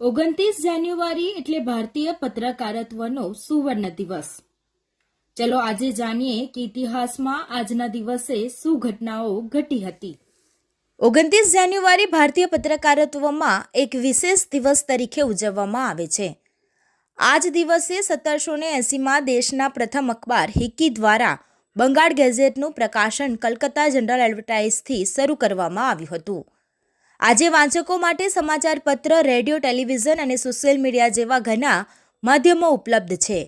29 જાન્યુઆરી એટલે ભારતીય પત્રકારત્વનો સુવર્ણ દિવસ। ચલો આજે જાણીએ કે ઇતિહાસમાં આજના દિવસે શું ઘટનાઓ ઘટી હતી। 29 જાન્યુઆરી ભારતીય પત્રકારત્વમાં એક વિશેષ દિવસ તરીકે ઉજવવામાં આવે છે। આ જ દિવસે 1780માં દેશના પ્રથમ અખબાર હિકી દ્વારા બંગાળ ગેઝેટનું પ્રકાશન કલકત્તા જનરલ એડવર્ટાઇઝથી શરૂ કરવામાં આવ્યું હતું। આજે વાંચકો માટે સમાચાર પત્ર, રેડિયો, ટેલિવિઝન અને સોશિયલ મીડિયા જેવા ઘણા માધ્યમો ઉપલબ્ધ છે,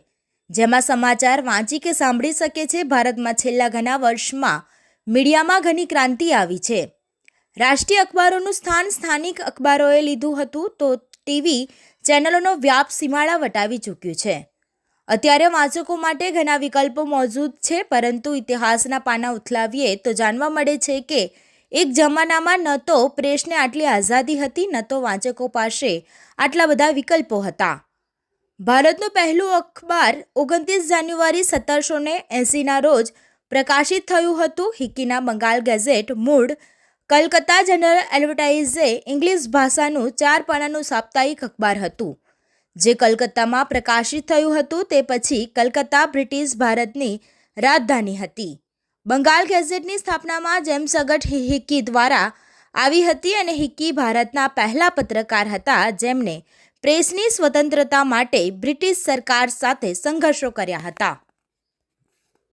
જેમાં સમાચાર વાંચી કે સાંભળી શકે છે। ભારતમાં છેલ્લા ઘણા વર્ષમાં મીડિયામાં ઘણી ક્રાંતિ આવી છે। રાષ્ટ્રીય અખબારોનું સ્થાન સ્થાનિક અખબારોએ લીધું હતું, તો ટીવી ચેનલોનો વ્યાપ સીમાડા વટાવી ચૂક્યું છે। અત્યારે વાંચકો માટે ઘણા વિકલ્પો મોજૂદ છે, પરંતુ ઇતિહાસના પાના ઉથલાવીએ તો જાણવા મળે છે કે એક જમાનામાં ન તો પ્રેસને આટલી આઝાદી હતી, ન તો વાંચકો પાસે આટલા બધા વિકલ્પો હતા। ભારતનું પહેલું અખબાર 29 જાન્યુઆરી 1780ના રોજ પ્રકાશિત થયું હતું। હિકીના બંગાળ ગેઝેટ મૂળ કલકત્તા જનરલ એડવર્ટાઇઝે ઇંગ્લિશ ભાષાનું 4 પાનાનું સાપ્તાહિક અખબાર હતું, જે કલકત્તામાં પ્રકાશિત થયું હતું। તે પછી કલકત્તા બ્રિટિશ ભારતની રાજધાની હતી। બંગાળ ગેઝેટની સ્થાપનામાં જેમ્સ અગટ હિકી દ્વારા આવી હતી અને હિકી ભારતના પહેલા પત્રકાર હતા જેમણે પ્રેસની સ્વતંત્રતા માટે બ્રિટિશ સરકાર સાથે સંઘર્ષો કર્યા હતા।